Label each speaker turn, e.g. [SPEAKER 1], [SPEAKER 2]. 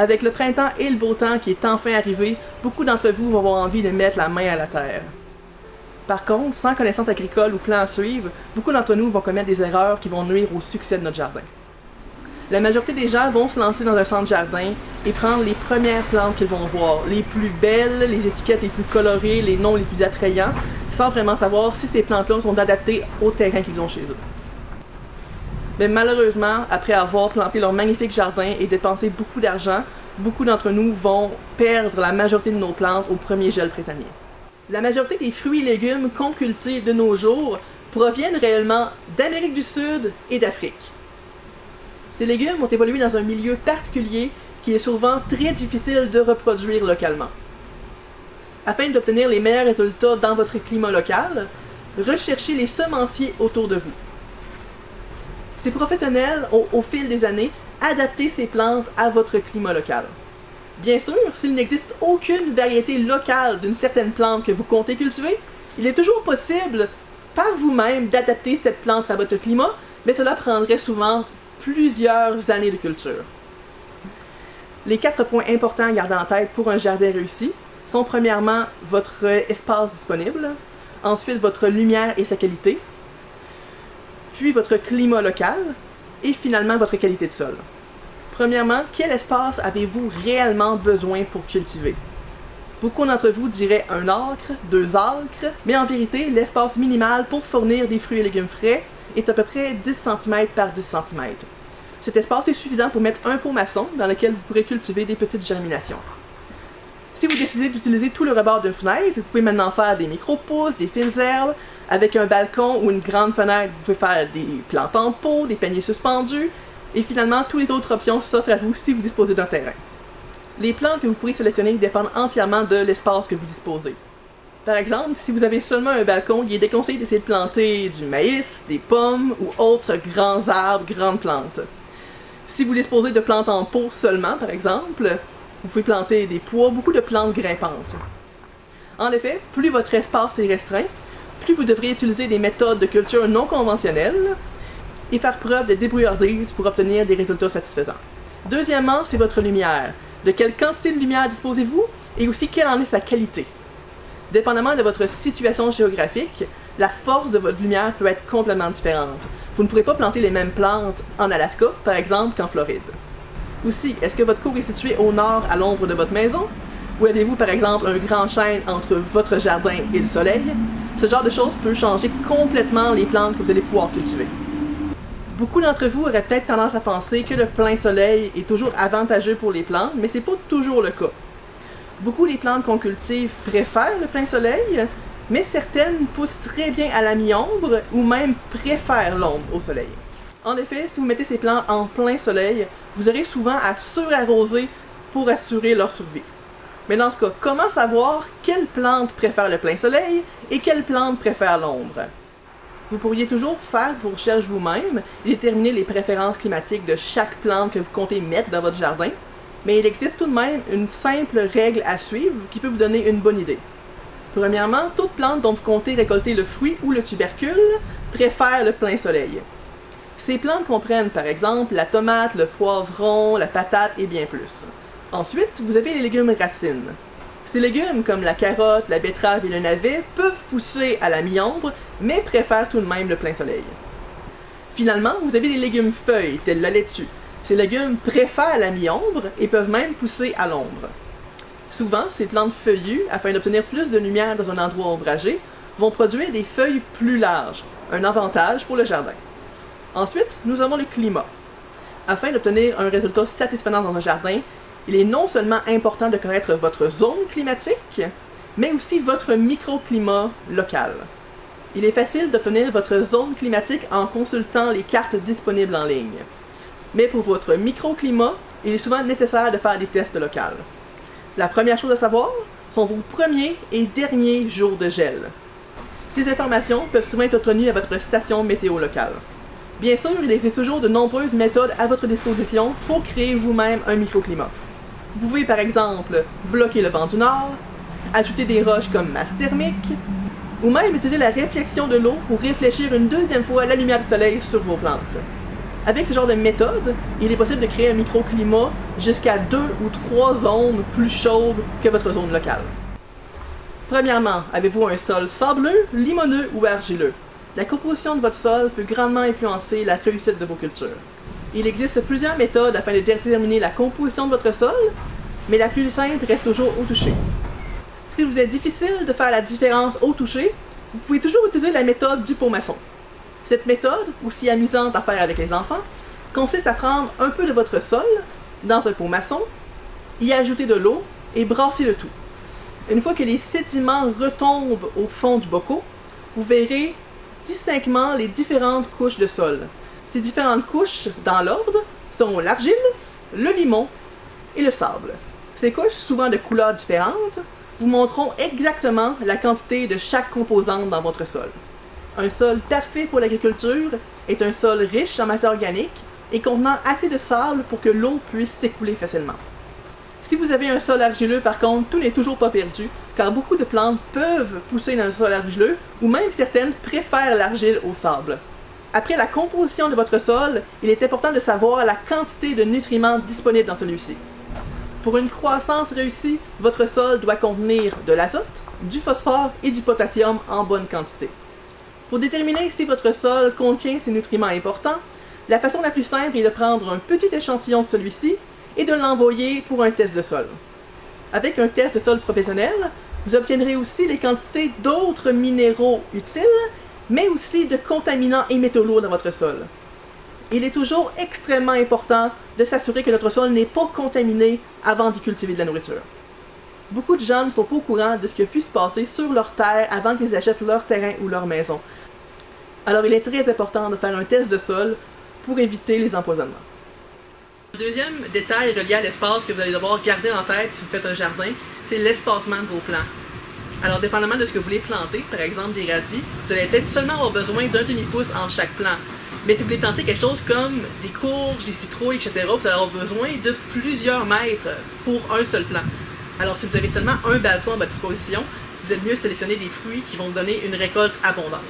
[SPEAKER 1] Avec le printemps et le beau temps qui est enfin arrivé, beaucoup d'entre vous vont avoir envie de mettre la main à la terre. Par contre, sans connaissance agricole ou plan à suivre, beaucoup d'entre nous vont commettre des erreurs qui vont nuire au succès de notre jardin. La majorité des gens vont se lancer dans un centre jardin et prendre les premières plantes qu'ils vont voir, les plus belles, les étiquettes les plus colorées, les noms les plus attrayants, sans vraiment savoir si ces plantes-là sont adaptées au terrain qu'ils ont chez eux. Mais malheureusement, après avoir planté leur magnifique jardin et dépensé beaucoup d'argent, beaucoup d'entre nous vont perdre la majorité de nos plantes au premier gel printanier. La majorité des fruits et légumes qu'on cultive de nos jours proviennent réellement d'Amérique du Sud et d'Afrique. Ces légumes ont évolué dans un milieu particulier qui est souvent très difficile de reproduire localement. Afin d'obtenir les meilleurs résultats dans votre climat local, recherchez les semenciers autour de vous. Ces professionnels ont, au fil des années, adapté ces plantes à votre climat local. Bien sûr, s'il n'existe aucune variété locale d'une certaine plante que vous comptez cultiver, il est toujours possible, par vous-même, d'adapter cette plante à votre climat, mais cela prendrait souvent plusieurs années de culture. Les 4 points importants à garder en tête pour un jardin réussi sont premièrement votre espace disponible, ensuite votre lumière et sa qualité, puis votre climat local, et finalement votre qualité de sol. Premièrement, quel espace avez-vous réellement besoin pour cultiver? Beaucoup d'entre vous diraient 1 acre, 2 acres, mais en vérité, l'espace minimal pour fournir des fruits et légumes frais est à peu près 10 cm par 10 cm. Cet espace est suffisant pour mettre un pot maçon dans lequel vous pourrez cultiver des petites germinations. Si vous décidez d'utiliser tout le rebord d'une fenêtre, vous pouvez maintenant faire des micro-pousses, des fines herbes. Avec un balcon ou une grande fenêtre, vous pouvez faire des plantes en pot, des paniers suspendus, et finalement, toutes les autres options s'offrent à vous si vous disposez d'un terrain. Les plantes que vous pourrez sélectionner dépendent entièrement de l'espace que vous disposez. Par exemple, si vous avez seulement un balcon, il est déconseillé d'essayer de planter du maïs, des pommes ou autres grands arbres, grandes plantes. Si vous disposez de plantes en pot seulement, par exemple, vous pouvez planter des pois, beaucoup de plantes grimpantes. En effet, plus votre espace est restreint, plus vous devriez utiliser des méthodes de culture non conventionnelles et faire preuve de débrouillardise pour obtenir des résultats satisfaisants. Deuxièmement, c'est votre lumière. De quelle quantité de lumière disposez-vous et aussi quelle en est sa qualité? Dépendamment de votre situation géographique, la force de votre lumière peut être complètement différente. Vous ne pourrez pas planter les mêmes plantes en Alaska, par exemple, qu'en Floride. Aussi, est-ce que votre cour est situé au nord à l'ombre de votre maison? Ou avez-vous par exemple un grand chêne entre votre jardin et le soleil? Ce genre de choses peut changer complètement les plantes que vous allez pouvoir cultiver. Beaucoup d'entre vous auraient peut-être tendance à penser que le plein soleil est toujours avantageux pour les plantes, mais c'est pas toujours le cas. Beaucoup des plantes qu'on cultive préfèrent le plein soleil, mais certaines poussent très bien à la mi-ombre ou même préfèrent l'ombre au soleil. En effet, si vous mettez ces plantes en plein soleil, vous aurez souvent à surarroser pour assurer leur survie. Mais dans ce cas, comment savoir quelle plante préfère le plein soleil et quelle plante préfère l'ombre? Vous pourriez toujours faire vos recherches vous-même et déterminer les préférences climatiques de chaque plante que vous comptez mettre dans votre jardin, mais il existe tout de même une simple règle à suivre qui peut vous donner une bonne idée. Premièrement, toute plante dont vous comptez récolter le fruit ou le tubercule préfère le plein soleil. Ces plantes comprennent par exemple la tomate, le poivron, la patate et bien plus. Ensuite, vous avez les légumes racines. Ces légumes, comme la carotte, la betterave et le navet, peuvent pousser à la mi-ombre, mais préfèrent tout de même le plein soleil. Finalement, vous avez les légumes feuilles, tels la laitue. Ces légumes préfèrent la mi-ombre et peuvent même pousser à l'ombre. Souvent, ces plantes feuillues, afin d'obtenir plus de lumière dans un endroit ombragé, vont produire des feuilles plus larges, un avantage pour le jardin. Ensuite, nous avons le climat. Afin d'obtenir un résultat satisfaisant dans un jardin, il est non seulement important de connaître votre zone climatique, mais aussi votre microclimat local. Il est facile d'obtenir votre zone climatique en consultant les cartes disponibles en ligne. Mais pour votre microclimat, il est souvent nécessaire de faire des tests locaux. La première chose à savoir sont vos premiers et derniers jours de gel. Ces informations peuvent souvent être obtenues à votre station météo locale. Bien sûr, il existe toujours de nombreuses méthodes à votre disposition pour créer vous-même un microclimat. Vous pouvez par exemple bloquer le vent du nord, ajouter des roches comme masse thermique, ou même utiliser la réflexion de l'eau pour réfléchir une deuxième fois la lumière du soleil sur vos plantes. Avec ce genre de méthode, il est possible de créer un microclimat jusqu'à 2 ou 3 zones plus chaudes que votre zone locale. Premièrement, avez-vous un sol sableux, limoneux ou argileux? La composition de votre sol peut grandement influencer la réussite de vos cultures. Il existe plusieurs méthodes afin de déterminer la composition de votre sol, mais la plus simple reste toujours au toucher. Si vous êtes difficile de faire la différence au toucher, vous pouvez toujours utiliser la méthode du pot maçon. Cette méthode, aussi amusante à faire avec les enfants, consiste à prendre un peu de votre sol dans un pot maçon, y ajouter de l'eau et brasser le tout. Une fois que les sédiments retombent au fond du bocal, vous verrez distinctement les différentes couches de sol. Ces différentes couches, dans l'ordre, sont l'argile, le limon et le sable. Ces couches, souvent de couleurs différentes, vous montreront exactement la quantité de chaque composante dans votre sol. Un sol parfait pour l'agriculture est un sol riche en matière organique et contenant assez de sable pour que l'eau puisse s'écouler facilement. Si vous avez un sol argileux, par contre, tout n'est toujours pas perdu, car beaucoup de plantes peuvent pousser dans un sol argileux, ou même certaines préfèrent l'argile au sable. Après la composition de votre sol, il est important de savoir la quantité de nutriments disponibles dans celui-ci. Pour une croissance réussie, votre sol doit contenir de l'azote, du phosphore et du potassium en bonne quantité. Pour déterminer si votre sol contient ces nutriments importants, la façon la plus simple est de prendre un petit échantillon de celui-ci et de l'envoyer pour un test de sol. Avec un test de sol professionnel, vous obtiendrez aussi les quantités d'autres minéraux utiles, mais aussi de contaminants et métaux lourds dans votre sol. Il est toujours extrêmement important de s'assurer que notre sol n'est pas contaminé avant d'y cultiver de la nourriture. Beaucoup de gens ne sont pas au courant de ce qui a pu se passer sur leur terre avant qu'ils achètent leur terrain ou leur maison. Alors il est très important de faire un test de sol pour éviter les empoisonnements. Le deuxième détail relié à l'espace que vous allez devoir garder en tête si vous faites un jardin, c'est l'espacement de vos plants. Alors dépendamment de ce que vous voulez planter, par exemple des radis, vous allez peut-être seulement avoir besoin d'un demi-pouce entre chaque plant. Mais si vous voulez planter quelque chose comme des courges, des citrouilles, etc., vous allez avoir besoin de plusieurs mètres pour un seul plant. Alors si vous avez seulement un balcon à votre disposition, vous êtes mieux sélectionner des fruits qui vont vous donner une récolte abondante.